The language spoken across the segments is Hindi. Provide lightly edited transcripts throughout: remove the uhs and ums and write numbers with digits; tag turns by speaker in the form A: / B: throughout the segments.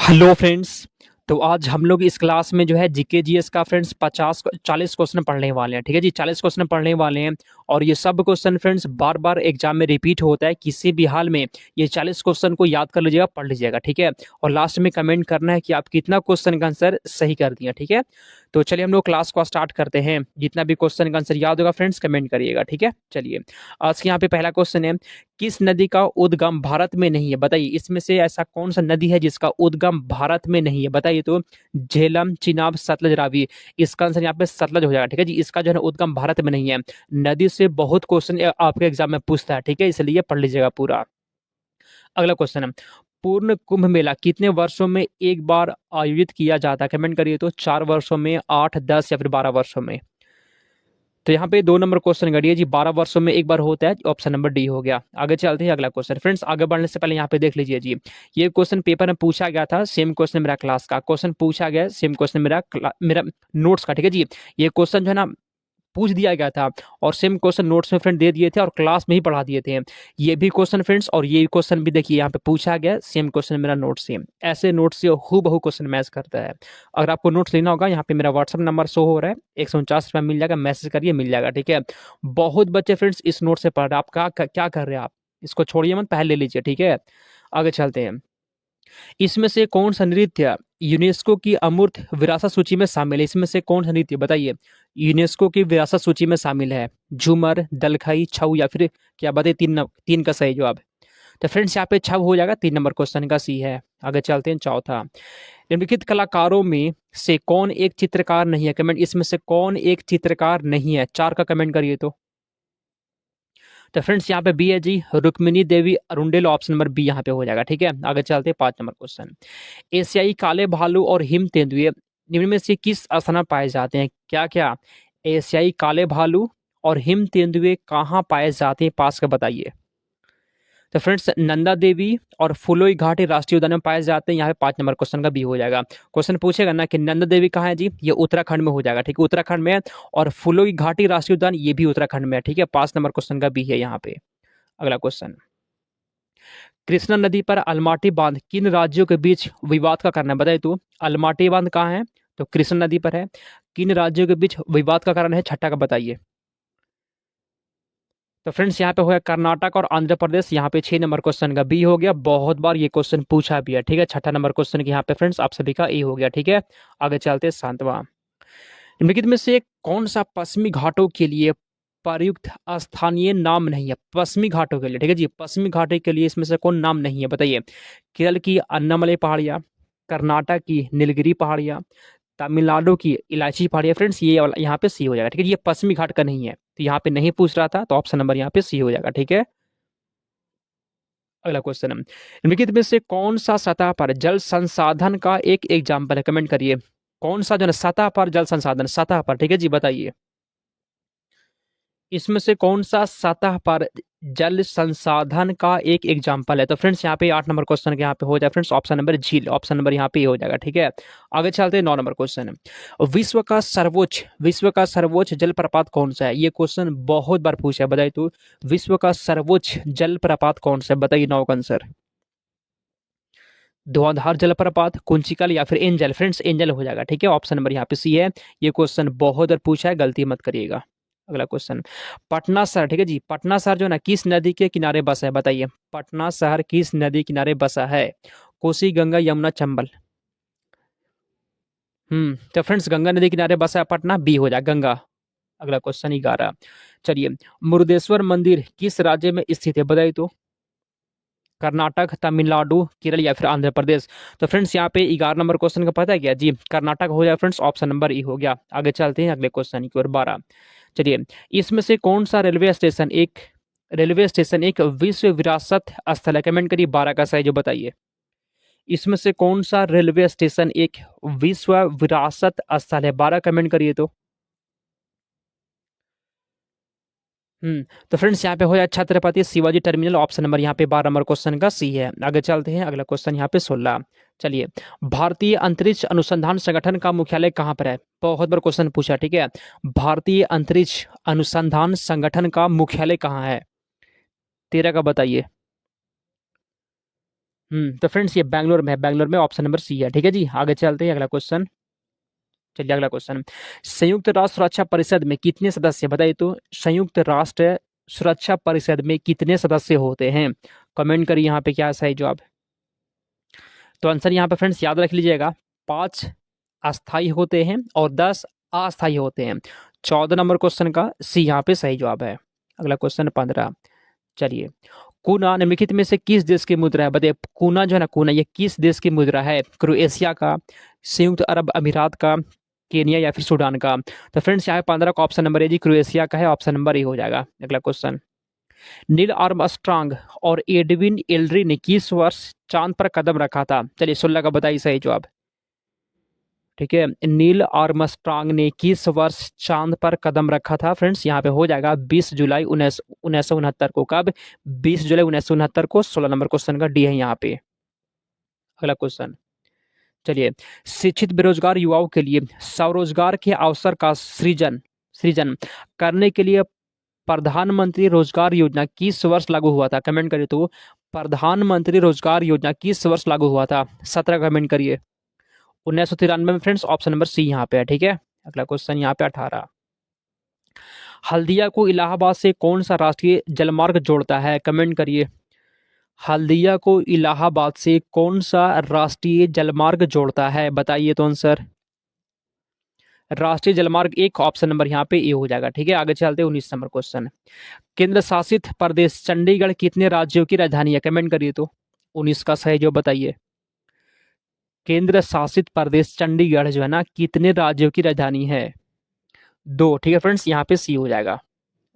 A: Hello friends. तो आज हम लोग इस क्लास में जो है जीके जीएस का फ्रेंड्स 40 क्वेश्चन पढ़ने वाले हैं। ठीक है जी, 40 क्वेश्चन पढ़ने वाले हैं। और ये सब क्वेश्चन फ्रेंड्स बार बार एग्जाम में रिपीट होता है, किसी भी हाल में ये 40 क्वेश्चन को याद कर लीजिएगा, पढ़ लीजिएगा। ठीक है, और लास्ट में कमेंट करना है कि आप कितना क्वेश्चन का आंसर सही कर दिया। ठीक है, तो चलिए हम लोग क्लास को स्टार्ट करते हैं। जितना भी क्वेश्चन का आंसर याद होगा फ्रेंड्स कमेंट करिएगा। ठीक है, चलिए आज के यहाँ पे पहला क्वेश्चन है, किस नदी का उद्गम भारत में नहीं है? बताइए, इसमें से ऐसा कौन सा नदी है जिसका उद्गम भारत में नहीं है? बताइए तो। झेलम, चिनाब, सतलज, रावी। इसका आंसर यहाँ पे सतलज हो जाएगा। ठीक है जी, इसका जो है उद्गम भारत में नहीं है। नदी से बहुत क्वेश्चन आपके एग्जाम में पूछता है। ठीक है, इसलिए पढ़ लीजिएगा पूरा। अगला क्वेश्चन है, पूर्ण कुंभ मेला कितने वर्षों में एक बार आयोजित किया जाता है? कमेंट करिए तो। 4 वर्षों में, 8, 10 या फिर 12 वर्षों में? तो यहाँ पे 2 नंबर क्वेश्चन करिए जी, 12 वर्षों में एक बार होता है। ऑप्शन नंबर डी हो गया। आगे चलते हैं अगला क्वेश्चन। फ्रेंड्स आगे बढ़ने से पहले यहाँ पे देख लीजिए जी, ये क्वेश्चन पेपर में पूछा गया था। सेम क्वेश्चन मेरा क्लास का क्वेश्चन पूछा गया, सेम क्वेश्चन मेरा नोट्स का। ठीक है जी, ये क्वेश्चन जो है ना पूछ दिया गया था और सेम क्वेश्चन नोट्स में फ्रेंड दे दिए थे और क्लास में ही पढ़ा दिए थे। ये भी क्वेश्चन फ्रेंड्स और ये क्वेश्चन भी देखिए यहाँ पे पूछा गया, सेम क्वेश्चन मेरा नोट सेम। ऐसे नोट से हूबहू क्वेश्चन मैच करता है। अगर आपको नोट्स लेना होगा, यहाँ पे मेरा व्हाट्सअप नंबर शो हो रहा है, 149 रुपये मिल जाएगा, मैसेज करिए मिल जाएगा। ठीक है, बहुत बच्चे फ्रेंड्स इस नोट से पढ़ रहे हैं। आप क्या कर रहे हैं? आप इसको छोड़िए मत, पहले ले लीजिए। ठीक है, आगे चलते हैं। इसमें से कौन सा नृत्य यूनेस्को की अमूर्त विरासत सूची में शामिल है? इसमें से कौन सा नृत्य बताइए यूनेस्को की विरासत सूची में शामिल है? झूमर, दलखाई, छऊ या फिर क्या बताइए? तीन का सही जवाब। तो फ्रेंड्स यहाँ पे छऊ हो जाएगा, 3 नंबर क्वेश्चन का सी है। आगे चलते हैं चौथा, निम्नलिखित कलाकारों में से कौन एक चित्रकार नहीं है? कमेंट, इसमें से कौन एक चित्रकार नहीं है? 4 का कमेंट करिए तो। तो फ्रेंड्स यहाँ पे बी है जी, रुक्मिणी देवी अरुंडेल। ऑप्शन नंबर बी यहाँ पे हो जाएगा। ठीक है, आगे चलते हैं 5 नंबर क्वेश्चन। एशियाई काले भालू और हिम तेंदुए निम्न में से किस स्थान पर पाए जाते हैं? क्या क्या? एशियाई काले भालू और हिम तेंदुए कहाँ पाए जाते हैं? पास का बताइए। तो फ्रेंड्स नंदा देवी और फुलोई घाटी राष्ट्रीय उद्यान में पाए जाते हैं। यहाँ पे 5 नंबर क्वेश्चन का बी हो जाएगा। क्वेश्चन पूछेगा ना कि नंदा देवी कहाँ है जी, ये उत्तराखंड में हो जाएगा। ठीक है, उत्तराखंड में है। और फुलोई घाटी राष्ट्रीय उद्यान ये भी उत्तराखंड में है। ठीक है, 5 नंबर क्वेश्चन का बी है यहाँ पे। अगला क्वेश्चन, कृष्णा नदी पर अलमाटी बांध किन राज्यों के बीच विवाद का कारण है? बताइए तो। अलमाटी बांध कहाँ है? तो कृष्णा नदी पर है। किन राज्यों के बीच विवाद का कारण है? 6 का बताइए। तो फ्रेंड्स यहाँ पे हो गया कर्नाटक और आंध्र प्रदेश। यहाँ पे 6 नंबर क्वेश्चन का बी हो गया। बहुत बार ये क्वेश्चन पूछा भी है। ठीक है, 6 नंबर क्वेश्चन के यहाँ पे फ्रेंड्स आप सभी का ए हो गया। ठीक है, आगे चलते हैं 7वां, निम्नलिखित में से कौन सा पश्चिमी घाटों के लिए प्रयुक्त स्थानीय नाम नहीं है? पश्चिमी घाटों के लिए। ठीक है जी, पश्चिमी घाटों के लिए इसमें से कौन नाम नहीं है? बताइए। केरल की अन्नामलई पहाड़ियाँ, कर्नाटक की नीलगिरी पहाड़ियाँ, तमिलनाडु की इलायची पहाड़ियाँ। फ्रेंड्स ये वाला यहाँ पे सी हो जाएगा। ठीक है, ये पश्चिमी घाट का नहीं है, तो यहाँ पे नहीं पूछ रहा था, तो ऑप्शन नंबर यहाँ पे सी हो जाएगा। ठीक है, अगला क्वेश्चन है, निम्नलिखित में से कौन सा सतह पर जल संसाधन का एक एग्जाम्पल है? कमेंट करिए। कौन सा जो है सतह पर जल संसाधन, सतह पर। ठीक है जी, बताइए इसमें से कौन सा सतह पर जल संसाधन का एक एग्जाम्पल है? तो फ्रेंड्स यहाँ पे 8 नंबर क्वेश्चन के यहाँ पे हो जाए फ्रेंड्स ऑप्शन नंबर झील। ऑप्शन नंबर यहाँ पे हो जाएगा। ठीक है, आगे चलते हैं 9 नंबर क्वेश्चन। विश्व का सर्वोच्च जलप्रपात कौन सा है? ये क्वेश्चन बहुत बार पूछा है। बताइए तो, विश्व का सर्वोच्च जलप्रपात कौन सा है? बताइए 9 का आंसर। धुआंधार जलप्रपात, कुंचिकल या फिर एंजल? फ्रेंड्स एंजल हो जाएगा। ठीक है, ऑप्शन नंबर यहाँ पे सी है। ये क्वेश्चन बहुत बार पूछा है, गलती मत करिएगा। अगला क्वेश्चन, पटना शहर। ठीक है जी, पटना शहर जो है ना किस नदी के किनारे बसा है? बताइए, पटना शहर किस नदी किनारे बसा है? कोसी, गंगा, यमुना, चंबल? तो फ्रेंड्स गंगा नदी किनारे बसा है पटना, बी हो जाए गंगा। अगला क्वेश्चन 11, चलिए, मुरुदेश्वर मंदिर किस राज्य में स्थित है? बताइए तो। कर्नाटक, तमिलनाडु, केरल या फिर आंध्र प्रदेश? तो फ्रेंड्स यहाँ पे 11 नंबर क्वेश्चन का पता है क्या जी, कर्नाटक हो जाए फ्रेंड्स, ऑप्शन नंबर ई हो गया। आगे चलते हैं अगले क्वेश्चन की ओर 12, चलिए, इसमें से कौन सा रेलवे स्टेशन एक विश्व विरासत स्थल है? कमेंट करिए 12 का सही जो बताइए। इसमें से कौन सा रेलवे स्टेशन एक विश्व विरासत स्थल है? 12 कमेंट करिए तो। तो फ्रेंड्स यहाँ पे हो जाए Chhatrapati Shivaji terminal. Option number यहाँ पे 12 नंबर क्वेश्चन का सी है। आगे चलते हैं अगला क्वेश्चन यहाँ पे 16, चलिए, भारतीय अंतरिक्ष अनुसंधान संगठन का मुख्यालय कहाँ पर है? बहुत बार क्वेश्चन पूछा। ठीक है, भारतीय अंतरिक्ष अनुसंधान संगठन का मुख्यालय कहाँ है? 13 का बताइए। तो फ्रेंड्स ये बैंगलोर में है, बैंगलोर में ऑप्शन नंबर सी है। ठीक है जी, आगे चलते हैं अगला क्वेश्चन। चलिए अगला क्वेश्चन, संयुक्त राष्ट्र सुरक्षा परिषद में कितने सदस्य, बताइए तो संयुक्त राष्ट्र सुरक्षा परिषद में कितने सदस्य होते हैं? कमेंट करिए यहाँ पे क्या सही जवाब। तो आंसर यहाँ पे फ्रेंड्स याद रख लीजिएगा, 5 अस्थाई होते हैं और 10 अस्थाई होते हैं। 14 नंबर क्वेश्चन का सी यहाँ पे सही जवाब है। अगला क्वेश्चन 15। चलिए, कूना निम्नलिखित में से किस देश की मुद्रा है? बताइए कूना जो है ना, कूना ये किस देश की मुद्रा है? क्रोएशिया का, संयुक्त अरब अमीरात का, केनिया या फिर सूडान का? तो फ्रेंड्स यहाँ पे 15 का option number A G Croatia का है, ऑप्शन नंबर ए हो जाएगा। अगला क्वेश्चन, नील आर्मस्ट्रांग और एडविन एल्ड्रिन ने किस वर्ष चांद पर कदम रखा था? चलिए 16 का बताइए सही जवाब। ठीक है, नील आर्मस्ट्रांग ने किस वर्ष चांद पर कदम रखा था? फ्रेंड्स यहाँ पे हो जाएगा 20 जुलाई 1969 को। कब? 20 जुलाई 1969 को। 16 नंबर क्वेश्चन का डी है यहाँ पे। अगला क्वेश्चन, चलिए, शिक्षित बेरोजगार युवाओं के लिए स्वरोजगार के अवसर का सृजन सृजन करने के लिए प्रधानमंत्री रोजगार योजना किस वर्ष लागू हुआ था? कमेंट करिए तो प्रधानमंत्री रोजगार योजना किस वर्ष लागू हुआ था? 17 कमेंट करिए। 1993 में फ्रेंड्स, ऑप्शन नंबर सी यहाँ पे है। ठीक है, अगला क्वेश्चन यहाँ पे 18, हल्दिया को इलाहाबाद से कौन सा राष्ट्रीय जलमार्ग जोड़ता है? कमेंट करिए, हल्दिया को इलाहाबाद से कौन सा राष्ट्रीय जलमार्ग जोड़ता है? बताइए तो आंसर। राष्ट्रीय जलमार्ग एक, ऑप्शन नंबर यहाँ पे ए हो जाएगा। ठीक है, आगे चलते हैं 19 नंबर क्वेश्चन, केंद्र शासित प्रदेश चंडीगढ़ कितने राज्यों की राजधानी है? कमेंट करिए तो 19 का सही जो बताइए। केंद्र शासित प्रदेश चंडीगढ़ जो है ना, कितने राज्यों की राजधानी है? 2। ठीक है फ्रेंड्स, यहाँ पे सी हो जाएगा।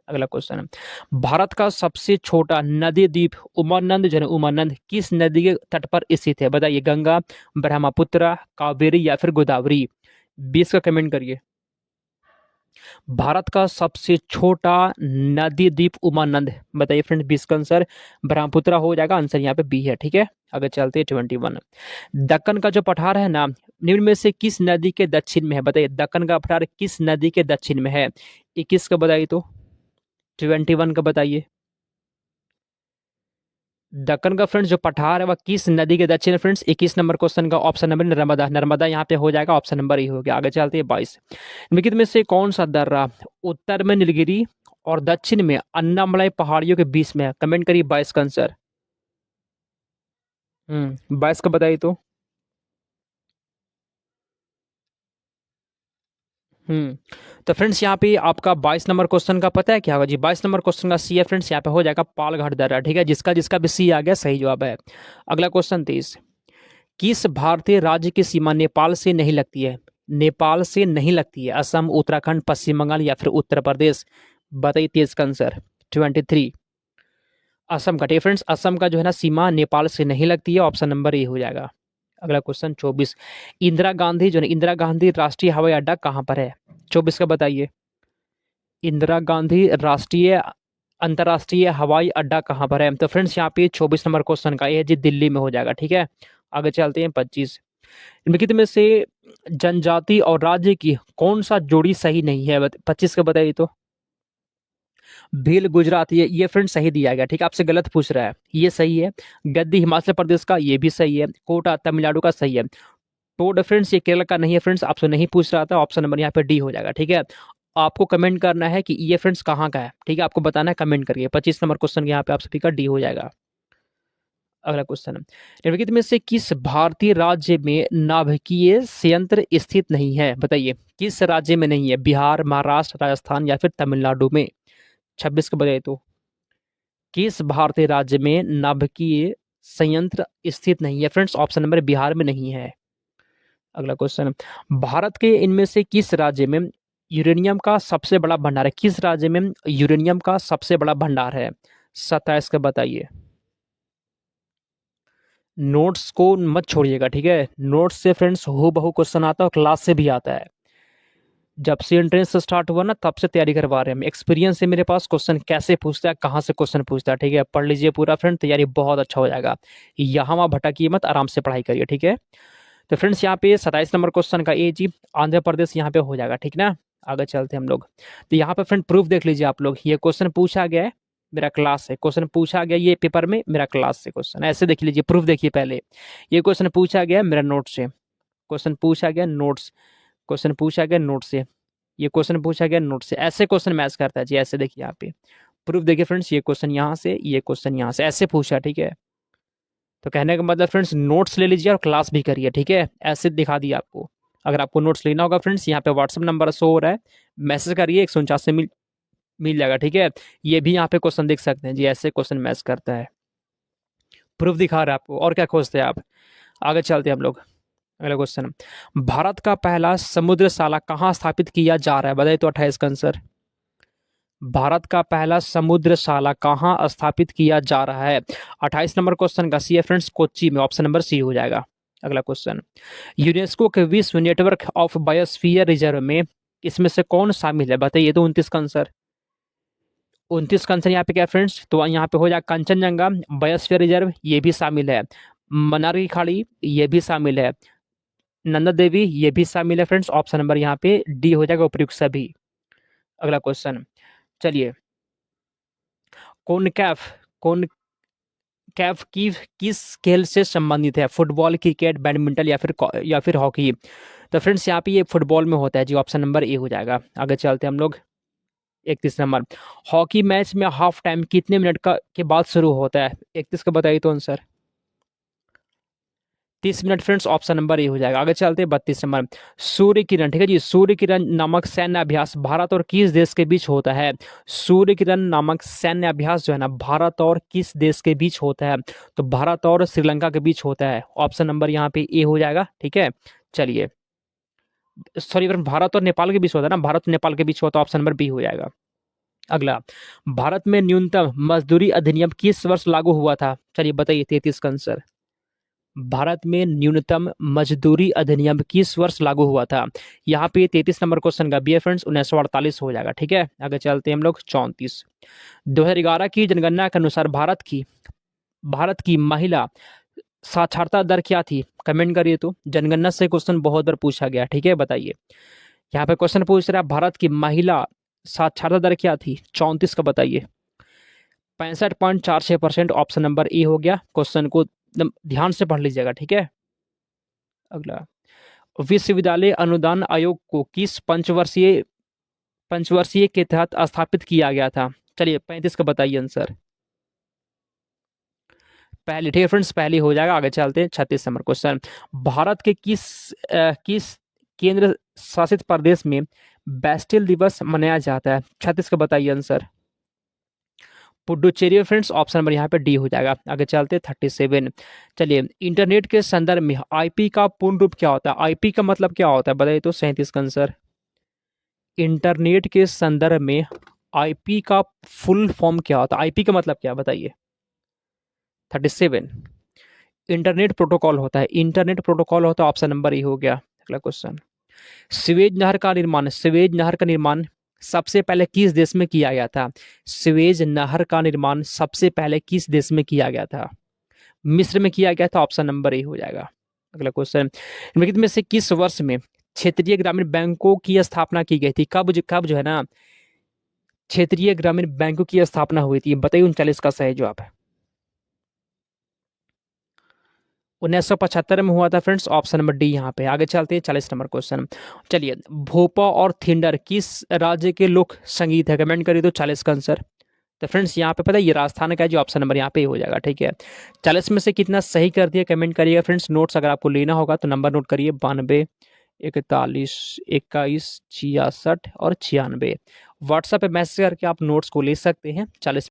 A: अगला क्वेश्चन, भारत का सबसे छोटा नदी द्वीप उमानंद जो है, उमानंद किस नदी के तट पर स्थित है? बताइए, गंगा, ब्रह्मपुत्र, कावेरी या फिर गोदावरी? 20 का कमेंट करिए। भारत का सबसे छोटा नदी द्वीप उमानंद, बताइए फ्रेंड। 20 का आंसर ब्रह्मपुत्र हो जाएगा, आंसर यहाँ पे बी है। ठीक है, आगे चलते हैं 21, दक्कन का जो पठार है ना, निम्न में से किस नदी के दक्षिण में है? बताइए, दक्कन का पठार किस नदी के दक्षिण में है? 21 का बताइए तो 21 का बताइए। दक्कन का फ्रेंड्स जो पठार है वह किस नदी के दक्षिण? फ्रेंड्स 21 नंबर क्वेश्चन का ऑप्शन नंबर नर्मदा, नर्मदा यहाँ पे हो जाएगा, ऑप्शन नंबर ई हो गया। आगे चलते हैं 22, निम्नलिखित में से कौन सा दर्रा उत्तर में नीलगिरी और दक्षिण में अन्नामलाई पहाड़ियों के बीच में है? कमेंट करिए 22 का आंसर। 22 का बताइए तो। हम्म तो फ्रेंड्स यहाँ पे आपका 22 नंबर क्वेश्चन का पता है क्या होगा जी? 22 नंबर क्वेश्चन का सी है फ्रेंड्स, यहाँ पे हो जाएगा पालघाट दर्रा। ठीक है, जिसका जिसका भी सी आ गया सही जवाब है। अगला क्वेश्चन 23, किस भारतीय राज्य की सीमा नेपाल से नहीं लगती है? नेपाल से नहीं लगती है, असम, उत्तराखंड, पश्चिम बंगाल या फिर उत्तर प्रदेश? बताइए 23 का आंसर। 23 असम का। फ्रेंड्स असम का जो है ना सीमा नेपाल से नहीं लगती है, ऑप्शन नंबर ए हो जाएगा। अगला क्वेश्चन 24, इंदिरा गांधी जो है, इंदिरा गांधी राष्ट्रीय हवाई अड्डा कहाँ पर है? 24 का बताइए। इंदिरा गांधी राष्ट्रीय अंतर्राष्ट्रीय हवाई अड्डा कहाँ पर है? तो फ्रेंड्स यहाँ पे 24 नंबर क्वेश्चन का ये जी दिल्ली में हो जाएगा। ठीक है, आगे चलते हैं 25, निम्नलिखित में से जनजाति और राज्य की कौन सा जोड़ी सही नहीं है? 25 का बताइए तो। भील गुजरात, ये फ्रेंड सही दिया गया। ठीक है, आपसे गलत पूछ रहा है, ये सही है। गद्दी हिमाचल प्रदेश का, ये भी सही है। कोटा तमिलनाडु का सही है। तो फ्रेंड्स ये केरल का नहीं है फ्रेंड्स, आपसे नहीं पूछ रहा था, ऑप्शन नंबर यहाँ पे डी हो जाएगा। ठीक है, आपको कमेंट करना है कि ये फ्रेंड्स कहाँ का है। ठीक है, आपको बताना है, कमेंट करके। 25 नंबर क्वेश्चन यहाँ पे आप सभी का डी हो जाएगा। अगला क्वेश्चन, निम्नलिखित में से किस भारतीय राज्य में नाभिकीय संयंत्र स्थित नहीं है? बताइए, किस राज्य में नहीं है? बिहार, महाराष्ट्र, राजस्थान या फिर तमिलनाडु में? 26 का बताइए तो। किस भारतीय राज्य में नाभिकीय संयंत्र स्थित नहीं है? फ्रेंड्स ऑप्शन नंबर बिहार में नहीं है। अगला क्वेश्चन, भारत के इनमें से किस राज्य में यूरेनियम का सबसे बड़ा भंडार है? किस राज्य में यूरेनियम का सबसे बड़ा भंडार है? 27 का बताइए। नोट्स को मत छोड़िएगा। ठीक है, नोट्स से फ्रेंड्स हूबहू क्वेश्चन आता है और क्लास से भी आता है। जब से एंट्रेंस स्टार्ट हुआ ना तब से तैयारी करवा रहे हैं हम। एक्सपीरियंस है मेरे पास, क्वेश्चन कैसे पूछता है, कहाँ से क्वेश्चन पूछता है। ठीक है, पढ़ लीजिए पूरा फ्रेंड, तैयारी बहुत अच्छा हो जाएगा। यहाँ वहाँ भटकिए मत, आराम से पढ़ाई करिए। ठीक है, तो फ्रेंड्स यहाँ पे 27 नंबर क्वेश्चन का ए जी आंध्र प्रदेश यहाँ पे हो जाएगा। ठीक ना, आगे चलते हैं हम लोग। तो यहाँ पे फ्रेंड प्रूफ देख लीजिए आप लोग, ये क्वेश्चन पूछा गया है मेरा क्लास है। क्वेश्चन पूछा गया ये पेपर में, मेरा क्लास से क्वेश्चन, ऐसे देख लीजिए, प्रूफ देखिए पहले। ये क्वेश्चन पूछा गया मेरा नोट से, क्वेश्चन पूछा गया नोट्स, क्वेश्चन पूछा गया नोट से, ये क्वेश्चन पूछा गया नोट से, ऐसे क्वेश्चन मैच करता है जी। ऐसे देखिए यहाँ पे प्रूफ देखिए फ्रेंड्स, ये क्वेश्चन यहाँ से, ये क्वेश्चन यहाँ से, ऐसे पूछा, ठीक है। तो कहने का मतलब फ्रेंड्स, नोट्स ले लीजिए और क्लास भी करिए, ठीक है। ऐसे दिखा दिया आपको। अगर आपको नोट्स लेना होगा फ्रेंड्स, यहाँ पे व्हाट्सअप नंबर शो हो रहा है, मैसेज करिए, 149 से मिल जाएगा, ठीक है। ये भी यहाँ पे क्वेश्चन देख सकते हैं जी, ऐसे क्वेश्चन मैच करता है, प्रूफ दिखा रहा है आपको। और क्या खोजते हैं आप, आगे चलते हैं हम लोग। अगला क्वेश्चन, भारत का पहला समुद्रशाला कहाँ स्थापित किया जा रहा है, बताइए तो 28 का आंसर। भारत का पहला समुद्रशाला कहाँ स्थापित किया जा रहा है, 28 नंबर क्वेश्चन का सी है फ्रेंड्स, कोच्चि में, ऑप्शन नंबर सी हो जाएगा। अगला क्वेश्चन, यूनेस्को के विश्व नेटवर्क ऑफ बायोस्फीयर रिजर्व में इसमें से कौन शामिल है, बताइए तो 29 का आंसर। 29 का आंसर यहाँ पे क्या फ्रेंड्स, तो यहाँ पे हो जाएगा कंचनजंगा, बायोस्फीयर रिजर्व ये भी शामिल है, मन्नार की खाड़ी ये भी शामिल है, नंदा देवी ये भी शामिल है फ्रेंड्स, ऑप्शन नंबर यहाँ पे डी हो जाएगा, उपयुक्त सभी। अगला क्वेश्चन, चलिए, कॉनकैफ कॉनकैफ की किस खेल से संबंधित है, फुटबॉल, क्रिकेट, बैडमिंटन या फिर हॉकी। तो फ्रेंड्स यहाँ पे ये फुटबॉल में होता है जी, ऑप्शन नंबर ए हो जाएगा। आगे चलते हैं हम लोग, 31 नंबर, हॉकी मैच में हाफ टाइम कितने मिनट का के बाद शुरू होता है, 31 का बताइए तो answer. 30 minute friends, option number A हो जाएगा। आगे चलते हैं 32 नंबर, सूर्य किरण, ठीक है जी, सूर्य किरण नामक सैन्य अभ्यास भारत और किस देश के बीच होता है। सूर्य किरण नामक सैन्य अभ्यास जो है ना, भारत और किस देश के बीच होता है, तो भारत और श्रीलंका के बीच होता है, ऑप्शन नंबर यहाँ पे ए हो जाएगा, ठीक है। चलिए, सॉरी फ्रेंड, भारत और नेपाल के बीच होता है ना, भारत और नेपाल के बीच होता है, ऑप्शन नंबर बी हो जाएगा। अगला, भारत में न्यूनतम मजदूरी अधिनियम किस वर्ष लागू हुआ था, चलिए बताइए 33 का आंसर। भारत में न्यूनतम मजदूरी अधिनियम किस वर्ष लागू हुआ था, यहाँ पे 33 नंबर क्वेश्चन का बी है फ्रेंड्स, 1948 हो जाएगा, ठीक है। आगे चलते हैं हम लोग 34, 2011 की जनगणना के अनुसार भारत की महिला साक्षरता दर क्या थी, कमेंट करिए तो। जनगणना से क्वेश्चन बहुत बार पूछा गया, ठीक है, बताइए। यहाँ पे क्वेश्चन पूछ रहा है भारत की महिला साक्षरता दर क्या थी, 34 का बताइए। 65.46%, ऑप्शन नंबर ए हो गया। क्वेश्चन को ध्यान से पढ़ लीजिएगा, ठीक है। अगला, विश्वविद्यालय अनुदान आयोग को किस पंचवर्षीय के तहत स्थापित किया गया था, चलिए 35 का बताइए आंसर। पहले, ठीक है फ्रेंड्स, पहले हो जाएगा। आगे चलते हैं 36 नंबर क्वेश्चन, भारत के किस केंद्र शासित प्रदेश में बैस्टिल दिवस मनाया जाता है, 36 का बताइए answer. Puducherry friends, option number यहाँ पे डी हो जाएगा। आगे चलते 37, चलिए, इंटरनेट के संदर्भ में आईपी का पूर्ण रूप क्या होता है, आईपी का मतलब क्या होता है, बताइए तो 37 का आंसर। इंटरनेट के संदर्भ में आईपी का फुल फॉर्म क्या होता है, आईपी का मतलब क्या, बताइए। 37, इंटरनेट प्रोटोकॉल होता है, इंटरनेट प्रोटोकॉल होता है, ऑप्शन नंबर ए हो गया। अगला क्वेश्चन, स्वेज नहर का निर्माण सबसे पहले किस देश में किया गया था, स्वेज नहर का निर्माण सबसे पहले किस देश में किया गया था, मिस्र में किया गया था, ऑप्शन नंबर ए हो जाएगा। अगला क्वेश्चन, निम्नलिखित में से किस वर्ष में क्षेत्रीय ग्रामीण बैंकों की स्थापना की गई थी, कब जो है ना क्षेत्रीय ग्रामीण बैंकों की स्थापना हुई थी, बताइए 39 का सही जवाब है। 1975 में हुआ था फ्रेंड्स, ऑप्शन नंबर डी यहाँ पे। आगे चलते हैं 40 नंबर क्वेश्चन, चलिए, भोपा और थिंडर किस राज्य के लोक संगीत है, कमेंट करिए तो 40 का आंसर। तो फ्रेंड्स यहाँ पे पता है ये राजस्थान का है, जो ऑप्शन नंबर यहाँ पे हो जाएगा, ठीक है। 40 में से कितना सही कर दिया कमेंट करिएगा फ्रेंड्स। नोट्स अगर आपको लेना होगा तो नंबर नोट करिए, 92 41 21 66 और 96। व्हाट्सएप पे मैसेज करके आप नोट्स को ले सकते हैं। 40